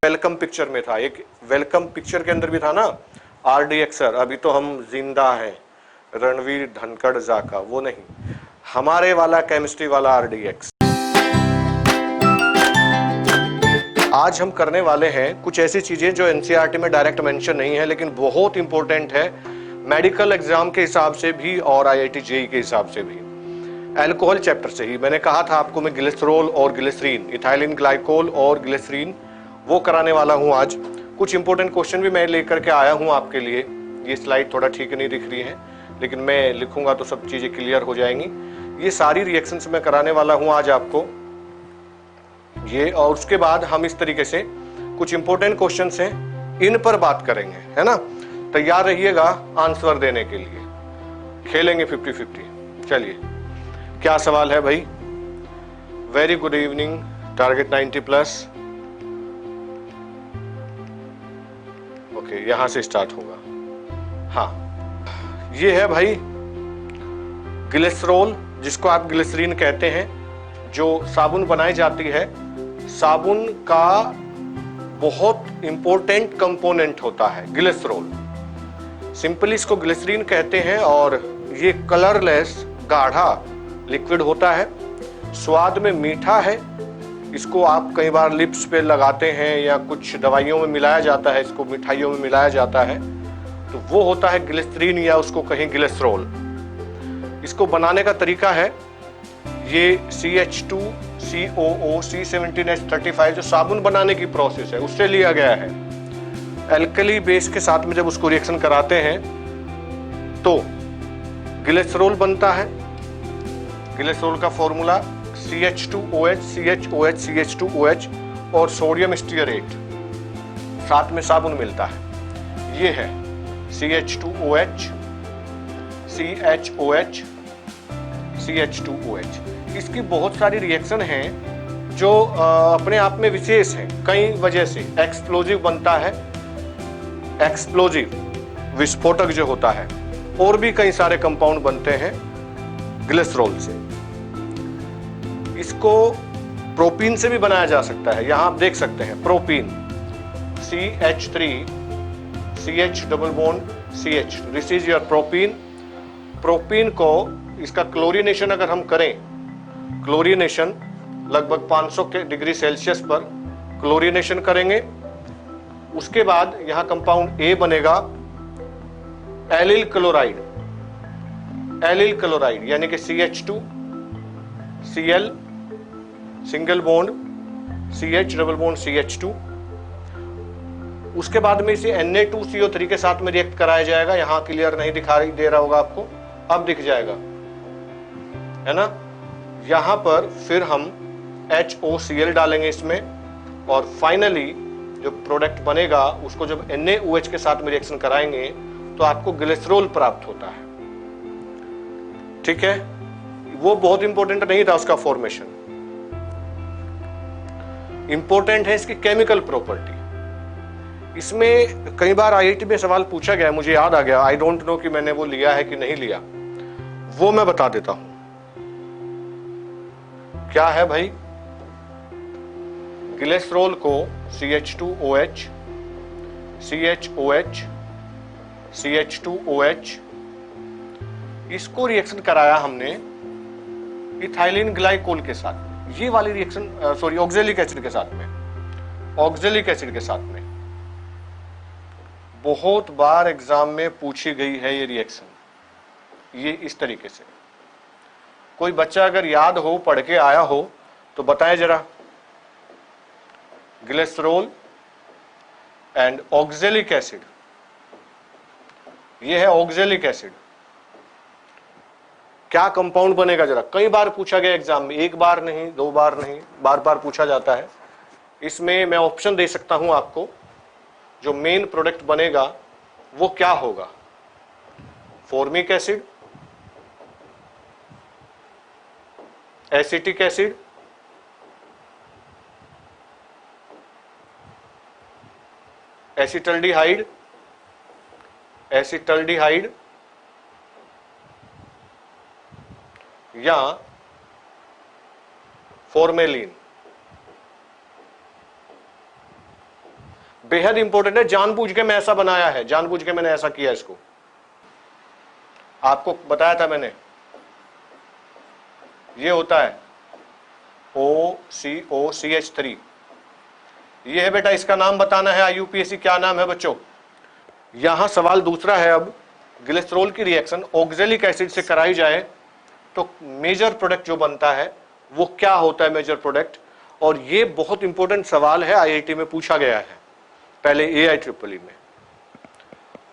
Welcome picture में था, एक वेलकम पिक्चर के अंदर भी था ना RDX सर, अभी तो हम जिंदा हैं, रणवीर धनखड़ का, वो नहीं, हमारे वाला केमिस्ट्री वाला RDX। आज हम करने वाले हैं कुछ ऐसी चीजें जो NCERT में डायरेक्ट मेंशन नहीं है लेकिन बहुत इंपॉर्टेंट है मेडिकल एग्जाम के हिसाब से भी और IIT JEE के हिसाब से भी। अल्कोहल चैप्टर से ही मैंने कहा था आपको मैं ग्लिसरॉल और ग्लिसरीन, इथाइलिन ग्लाइकोल और ग्लिसरीन वो कराने वाला हूं आज। कुछ इंपॉर्टेंट क्वेश्चन भी मैं लेकर के आया हूं आपके लिए। ये स्लाइड थोड़ा ठीक नहीं दिख रही है लेकिन मैं लिखूंगा तो सब चीजें क्लियर हो जाएंगी। ये सारी रिएक्शंस मैं कराने वाला हूं आज आपको ये, और उसके बाद हम इस तरीके से कुछ इंपॉर्टेंट क्वेश्चंस हैं इन पर बात करेंगे, है ना। तैयार रहिएगा आंसर देने के लिए, खेलेंगे 50-50। चलिए क्या सवाल है भाई। Very good evening, target 90+। Okay, यहां से स्टार्ट होगा। हाँ, ये है भाई ग्लिसरॉल, जिसको आप ग्लिसरीन कहते हैं, जो साबुन बनाई जाती है। साबुन का बहुत इंपॉर्टेंट कंपोनेंट होता है ग्लिसरॉल। सिंपली इसको ग्लिसरीन कहते हैं और ये कलरलेस गाढ़ा लिक्विड होता है, स्वाद में मीठा है। इसको आप कई बार लिप्स पे लगाते हैं या कुछ दवाइयों में मिलाया जाता है, इसको मिठाइयों में मिलाया जाता है, तो वो होता है ग्लिसरीन या उसको कहें ग्लिसरॉल। इसको बनाने का तरीका है ये CH2COO C17H35 जो साबुन बनाने की प्रोसेस है उससे लिया गया है। एल्कली बेस के साथ में जब उसको रिएक्शन कराते हैं तो ग्लिसरॉल बनता है। ग्लिसरॉल का फॉर्मूला CH2OH CHOH CH2OH और सोडियम स्टीयरेट, साथ में साबुन मिलता है। ये है CH2OH CHOH CH2OH। इसकी बहुत सारी रिएक्शन हैं जो अपने आप में विशेष हैं कई वजह से। एक्सप्लोजिव बनता है, एक्सप्लोजिव विस्फोटक जो होता है, और भी कई सारे कंपाउंड बनते हैं ग्लिसरॉल से। इसको प्रोपीन से भी बनाया जा सकता है। यहां आप देख सकते हैं propene CH3 CH double bond CH, this is your propene. Propene को इसका क्लोरीनेशन अगर हम करें, क्लोरीनेशन लगभग 500 के डिग्री सेल्सियस पर क्लोरीनेशन करेंगे, उसके बाद यहां कंपाउंड A बनेगा एलिल क्लोराइड। एलिल क्लोराइड यानी कि CH2 Cl single bond CH double bond CH2। उसके बाद में इसे Na2CO3 के साथ में रिएक्ट कराया जाएगा। यहां क्लियर नहीं दिखाई दे रहा होगा आपको, अब दिख जाएगा, है ना। यहां पर फिर हम HOCl डालेंगे इसमें, और फाइनली जो प्रोडक्ट बनेगा उसको जब NaOH के साथ में रिएक्शन कराएंगे तो आपको ग्लिसरॉल प्राप्त होता है। ठीक है, वो बहुत इंपॉर्टेंट नहीं था उसका फॉर्मेशन, इंपॉर्टेंट है इसकी केमिकल प्रॉपर्टी। इसमें कई बार IIT में सवाल पूछा गया, मुझे याद आ गया, आई डोंट नो कि मैंने वो लिया है कि नहीं लिया, वो मैं बता देता हूं। क्या है भाई, ग्लिसरॉल को CH2OH CHOH CH2OH इसको रिएक्शन कराया हमने इथाइलिन ग्लाइकोल के साथ, ये वाली रिएक्शन सॉरी ऑक्जेलिक एसिड के साथ में, ऑक्जेलिक एसिड के साथ में। बहुत बार एग्जाम में पूछी गई है ये रिएक्शन, ये इस तरीके से। कोई बच्चा अगर याद हो, पढ़ के आया हो तो बताएं जरा। ग्लिसरॉल एंड ऑक्जेलिक एसिड, ये है ऑक्जेलिक एसिड, क्या कंपाउंड बनेगा जरा। कई बार पूछा गया एग्जाम में, एक बार नहीं, दो बार नहीं, बार बार पूछा जाता है। इसमें मैं ऑप्शन दे सकता हूं आपको, जो मेन प्रोडक्ट बनेगा वो क्या होगा। Formic acid, acetic acid, acetaldehyde, acetaldehyde या फॉर्मेलिन। बेहद इंपॉर्टेंट है, जानबूझ के मैं ऐसा बनाया है, जानबूझ के मैंने ऐसा किया इसको, आपको बताया था मैंने। ये होता है OCOCH3, ये है बेटा, इसका नाम बताना है IUPAC, क्या नाम है बच्चों। यहां सवाल दूसरा है, अब ग्लिसरॉल की रिएक्शन ऑक्जेलिक एसिड से कराई जाए तो मेजर प्रोडक्ट जो बनता है वो क्या होता है, मेजर प्रोडक्ट। और ये बहुत इंपॉर्टेंट सवाल है, IIT में पूछा गया है पहले AIEEE में,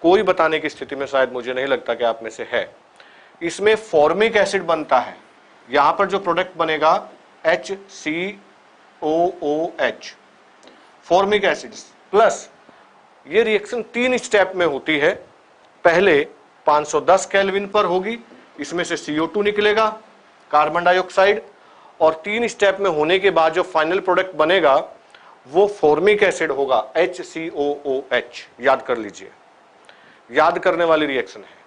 कोई बताने की स्थिति में शायद मुझे नहीं लगता कि आप में से है। इसमें फॉर्मिक एसिड बनता है, यहां पर जो प्रोडक्ट बनेगा HCOOH, फॉर्मिक एसिड प्लस। ये रिएक्शन 3 स्टेप में होती है। पहले 510 केल्विन पर होगी, इसमें से CO2 निकलेगा, कार्बन डाइऑक्साइड, और 3 स्टेप में होने के बाद जो फाइनल प्रोडक्ट बनेगा वो फॉर्मिक एसिड होगा, HCOOH। याद कर लीजिए, याद करने वाली रिएक्शन है।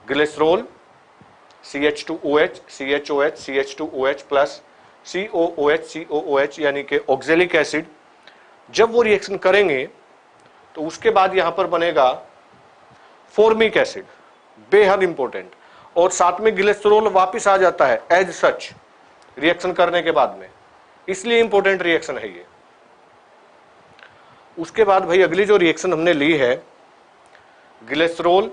Glycerol CH2OH CHOH CH2OH plus COOH यानी कि ऑक्जेलिक एसिड। जब वो रिएक्शन करेंगे तो उसके बाद यहां पर बनेगा फॉर्मिक एसिड, बेहद इंपॉर्टेंट, और साथ में ग्लिसरॉल वापस आ जाता है एज सच रिएक्शन करने के बाद में, इसलिए इंपॉर्टेंट रिएक्शन है ये। उसके बाद भाई अगली जो रिएक्शन हमने ली है, ग्लिसरॉल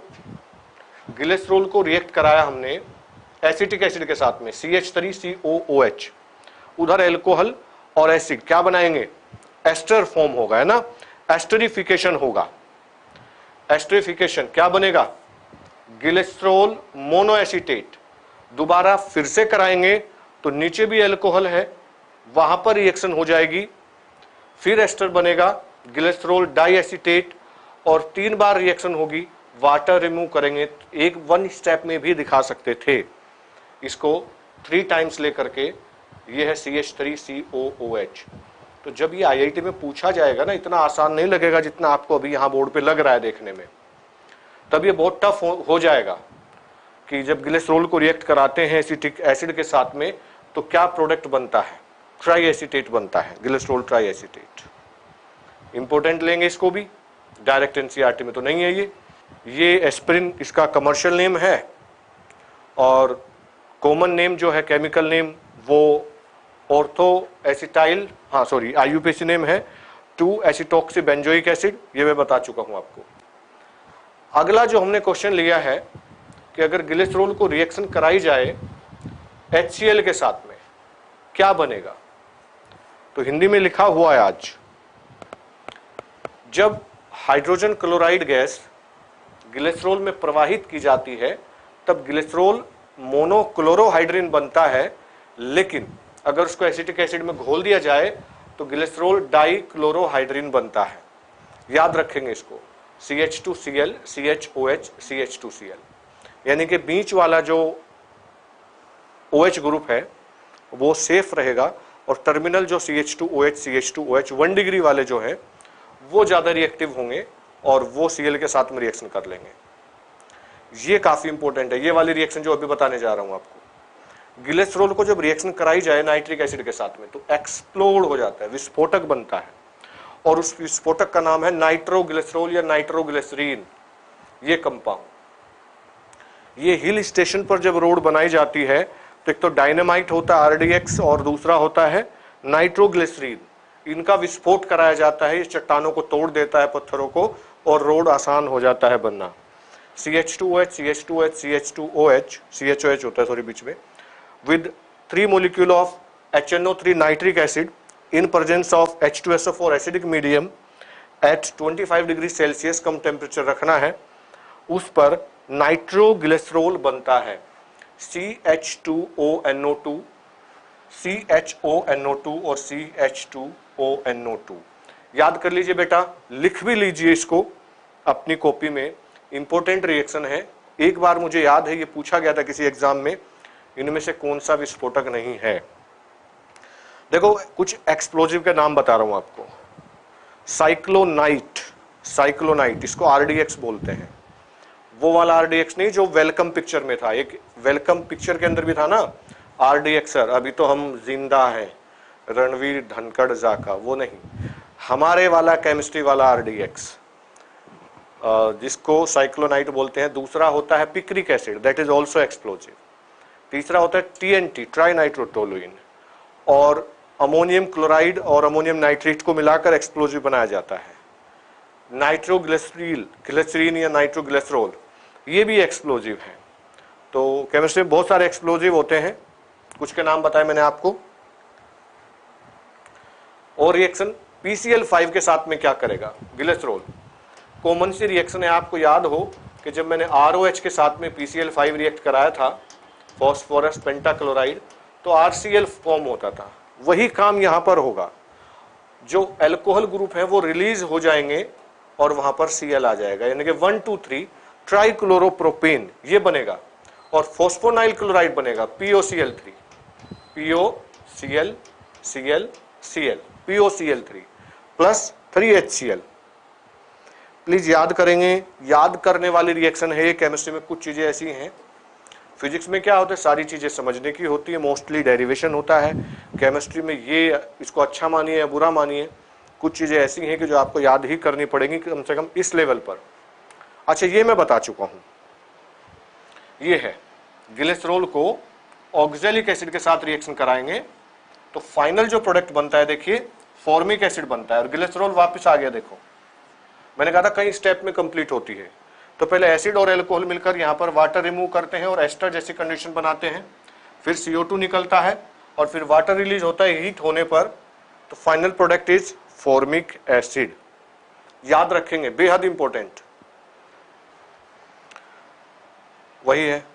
को रिएक्ट कराया हमने एसिटिक एसिड के साथ में CH3COOH, उधर एल्कोहल और एसिड क्या बनाएंगे, एस्टर फॉर्म होगा, है ना, एस्टरिफिकेशन होगा। एस्टरिफिकेशन क्या बनेगा, ग्लिसरॉल मोनोएसीटेट। दोबारा फिर से कराएंगे तो नीचे भी एल्कोहल है, वहां पर रिएक्शन हो जाएगी, फिर एस्टर बनेगा ग्लिसरॉल डाइएसीटेट, और 3 बार रिएक्शन होगी, वाटर रिमूव करेंगे। एक 1 स्टेप में भी दिखा सकते थे इसको 3 टाइम्स लेकर के, ये है CH3COOH। तो जब ये IIT में पूछा जाएगा ना, इतना आसान नहीं लगेगा जितना आपको अभी यहां बोर्ड पे लग रहा है देखने में, तब ये बहुत टफ हो जाएगा कि जब ग्लिसरॉल को रिएक्ट कराते हैं एसिटिक एसिड के साथ में तो क्या प्रोडक्ट बनता है, ट्राई एसीटेट बनता है, ग्लिसरॉल ट्राई एसीटेट। इंपॉर्टेंट लेंगे इसको भी, डायरेक्ट NCERT में तो नहीं है ये एस्पिरिन इसका कमर्शियल नेम है, और कॉमन नेम जो है केमिकल नेम वो ऑर्थो एसिटाइल, हाँ सॉरी IUPAC नेम है 2-एसिटॉक्सी बेंजोइक एसिड, ये मैं बता चुका हूं आपको। अगला जो हमने क्वेश्चन लिया है कि अगर ग्लिसरॉल को रिएक्शन कराई जाए HCl के साथ में क्या बनेगा, तो हिंदी में लिखा हुआ है आज, जब हाइड्रोजन क्लोराइड गैस ग्लिसरॉल में प्रवाहित की जाती है तब ग्लिसरॉल मोनोक्लोरोहाइड्रिन बनता है, लेकिन अगर उसको एसिटिक एसिड में घोल दिया जाए तो ग्लिसरॉल डाइक्लोरोहाइड्रिन बनता है। याद रखेंगे इसको, CH2Cl CHOH CH2Cl, यानी कि बीच वाला जो OH ग्रुप है वो सेफ रहेगा, और टर्मिनल जो CH2OH 1 डिग्री वाले जो है वो ज्यादा रिएक्टिव होंगे और वो Cl के साथ में रिएक्शन कर लेंगे। ये काफी इंपॉर्टेंट है, ये वाली रिएक्शन जो अभी बताने जा रहा हूं आपको। ग्लिसरॉल को जब रिएक्शन कराई जाए नाइट्रिक एसिड के साथ में तो एक्सप्लोड हो जाता है, विस्फोटक बनता है, और उस विस्फोटक का नाम है नाइट्रोग्लिसरॉल या नाइट्रोग्लिसरीन। ये कंपाउंड, ये हिल स्टेशन पर जब रोड बनाई जाती है तो एक तो डायनामाइट होता है RDX और दूसरा होता है नाइट्रोग्लिसरीन। इनका विस्फोट कराया जाता है, ये चट्टानों को तोड़ देता है, पत्थरों को, और रोड आसान हो जाता है बनना। CH2OH CH2OH CH2OH CHOH होता है सॉरी बीच में, with 3 molecule of HNO3 nitric acid in presence of H2SO4 acidic medium at 25 degree Celsius come temperature रखना है, उस पर नाइट्रोग्लिसरॉल बनता है CH2ONO2 CHONO2 और CH2ONO2। याद कर लीजिए बेटा, लिख भी लीजिए इसको अपनी कॉपी में, इंपॉर्टेंट रिएक्शन है। एक बार मुझे याद है ये पूछा गया था किसी एग्जाम में, इनमें से कौन सा विस्फोटक नहीं है। देखो कुछ एक्सप्लोजिव के नाम बता रहा हूं आपको। साइक्लोनाइट इसको RDX बोलते हैं, वो वाला RDX नहीं जो वेलकम पिक्चर में था। एक वेलकम पिक्चर के अंदर भी था ना RDX सर, अभी तो हम जिंदा हैं, रणवीर धनखड़ जा का, वो नहीं। हमारे वाला केमिस्ट्री वाला RDX, जिसको साइक्लोनाइट बोलते हैं। दूसरा होता है picric acid, that is also explosive. तीसरा होता है TNT, ट्राई नाइट्रोटोलुइन, और अमोनियम क्लोराइड और अमोनियम नाइट्रेट को मिलाकर एक्सप्लोजिव बनाया जाता है। नाइट्रोग्लिसरीन, ग्लिसरीन या नाइट्रोग्लिसरॉल, ये भी एक्सप्लोजिव है। तो केमिस्ट्री में बहुत सारे एक्सप्लोजिव होते हैं, कुछ के नाम बताए मैंने आपको। और रिएक्शन PCl5 के साथ में क्या करेगा, ग्लिसरॉल। कॉमन सी रिएक्शन है, आपको याद हो कि जब मैंने ROH के साथ में PCl5 रिएक्ट कराया था, फॉस्फोरस पेंटाक्लोराइड, तो RCl फॉर्म होता था। वही काम यहां पर होगा, जो अल्कोहल ग्रुप है वो रिलीज हो जाएंगे और वहां पर Cl आ जाएगा, यानी कि 1 2 3 ट्राइक्लोरोप्रोपेन ये बनेगा, और फॉस्फोनाइल क्लोराइड बनेगा POCl3, POCl Cl Cl, POCl3 plus 3HCl। Please याद करेंगे, याद करने वाली रिएक्शन है ये। केमिस्ट्री में कुछ चीजें ऐसी हैं, फिजिक्स में क्या होता है सारी चीजें समझने की होती है, मोस्टली डेरिवेशन होता है। केमिस्ट्री में ये, इसको अच्छा मानिए या बुरा मानिए, कुछ चीजें ऐसी हैं कि जो आपको याद ही करनी पड़ेंगी कम से कम इस लेवल पर। अच्छा, ये मैं बता चुका हूं, ये है ग्लिसरॉल को ऑक्जेलिक एसिड के साथ रिएक्शन कराएंगे तो फाइनल जो प्रोडक्ट बनता है, देखिए फॉर्मिक एसिड बनता है, और ग्लिसरॉल वापस आ गया। देखो मैंने कहा था कई स्टेप में कंप्लीट होती है। तो पहले एसिड और अल्कोहल मिलकर यहाँ पर वाटर रिमूव करते हैं और एस्टर जैसी कंडीशन बनाते हैं, फिर CO2 निकलता है और फिर वाटर रिलीज होता है हीट होने पर, तो final product is formic acid. याद रखेंगे, बेहद इंपॉर्टेंट वही है।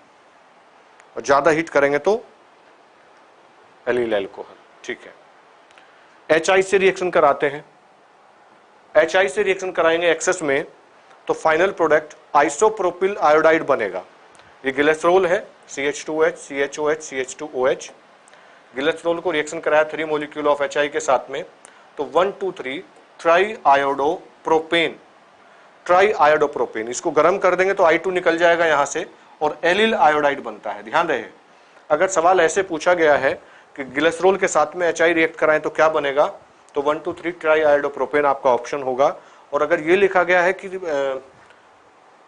और ज्यादा हीट करेंगे तो एलिल अल्कोहल, ठीक है। HI से रिएक्शन कराते हैं, HI से रिएक्शन कराएंगे एक्सेस में, तो फाइनल प्रोडक्ट आइसोप्रोपिल आयोडाइड बनेगा। ये ग्लिसरॉल है, CH2H CHOH CH2OH। ग्लिसरॉल को रिएक्शन कराया 3 मॉलिक्यूल ऑफ HI के साथ में, तो 1 2 3 ट्राई आयोडोप्रोपेन, ट्राई आयोडोप्रोपेन। इसको गर्म कर देंगे तो I2 निकल जाएगा यहाँ से और एलिल आयोडाइड बनता है। ध्यान रहे, अगर सवाल ऐसे पूछा गया है कि ग्लिसरॉल के साथ में HI रिएक्ट कराएं तो क्या बनेगा, तो 1 2 3 ट्राई आयोडोप्रोपेन आपका ऑप्शन होगा। और अगर ये लिखा गया है कि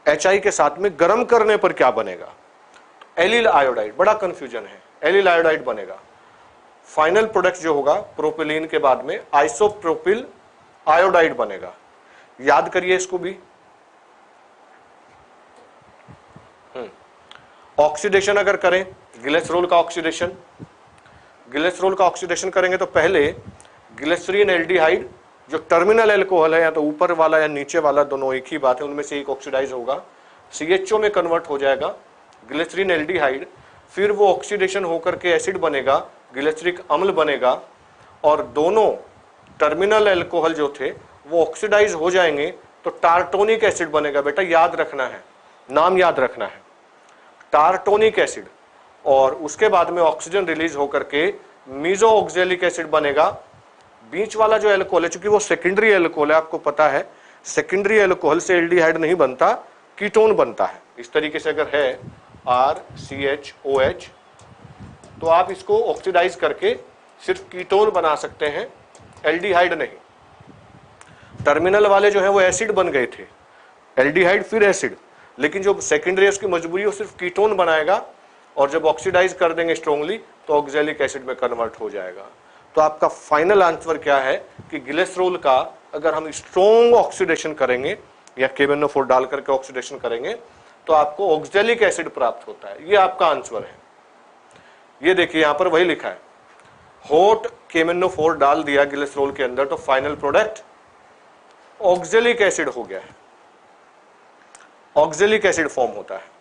HI के साथ में गर्म करने पर क्या बनेगा, तो एलिल आयोडाइड, बड़ा कंफ्यूजन है, एलिल आयोडाइड बनेगा। फाइनल प्रोडक्ट जो होगा प्रोपिलीन के बाद में आइसोप्रोपिल आयोडाइड बनेगा। याद करिए इसको भी। ऑक्सीडेशन अगर करें, ग्लिसरॉल का ऑक्सीडेशन, ग्लिसरॉल का ऑक्सीडेशन करेंगे तो पहले ग्लिसरीन एल्डिहाइड जो टर्मिनल अल्कोहल है, या तो ऊपर वाला या नीचे वाला, दोनों एक ही बात है, उनमें से एक ऑक्सीडाइज होगा, CHO में कन्वर्ट हो जाएगा ग्लिसरीन एल्डिहाइड, फिर वो ऑक्सीडेशन होकर के एसिड बनेगा, ग्लिसरिक अम्ल बनेगा, और दोनों टर्मिनल अल्कोहल जो थे वो ऑक्सीडाइज हो जाएंगे तो टार्टोनिक एसिड बनेगा। बेटा याद रखना है, नाम याद रखना है, टार्टोनिक एसिड। और उसके बाद में ऑक्सीजन रिलीज होकर के मीजो ऑक्जेलिक एसिड बनेगा। बीच वाला जो अल्कोहल है, चूंकि वो सेकेंडरी अल्कोहल है, आपको पता है सेकेंडरी अल्कोहल से एल्डिहाइड नहीं बनता, कीटोन बनता है। इस तरीके से अगर है RCHOH, तो आप इसको ऑक्सीडाइज करके सिर्फ कीटोन बना सकते हैं, एल्डिहाइड नहीं। टर्मिनल वाले जो है वो एसिड बन गए थे, एल्डिहाइड फिर एसिड, लेकिन जो सेकेंडरी है उसकी मजबूरी वो सिर्फ कीटोन बनाएगा, और जब ऑक्सीडाइज कर देंगे स्ट्रॉन्गली तो ऑक्जेलिक एसिड में कन्वर्ट हो जाएगा। तो आपका फाइनल आंसर क्या है कि ग्लिसरॉल का अगर हम स्ट्रॉन्ग ऑक्सीडेशन करेंगे या KMnO4 डाल करके ऑक्सीडेशन करेंगे तो आपको ऑक्जेलिक एसिड प्राप्त होता है। ये आपका आंसर है। ये देखिए यहां पर वही लिखा है, हॉट KMnO4 डाल दिया ग्लिसरॉल के अंदर तो फाइनल प्रोडक्ट ऑक्जेलिक एसिड हो गया है, ऑक्जेलिक एसिड फॉर्म होता है।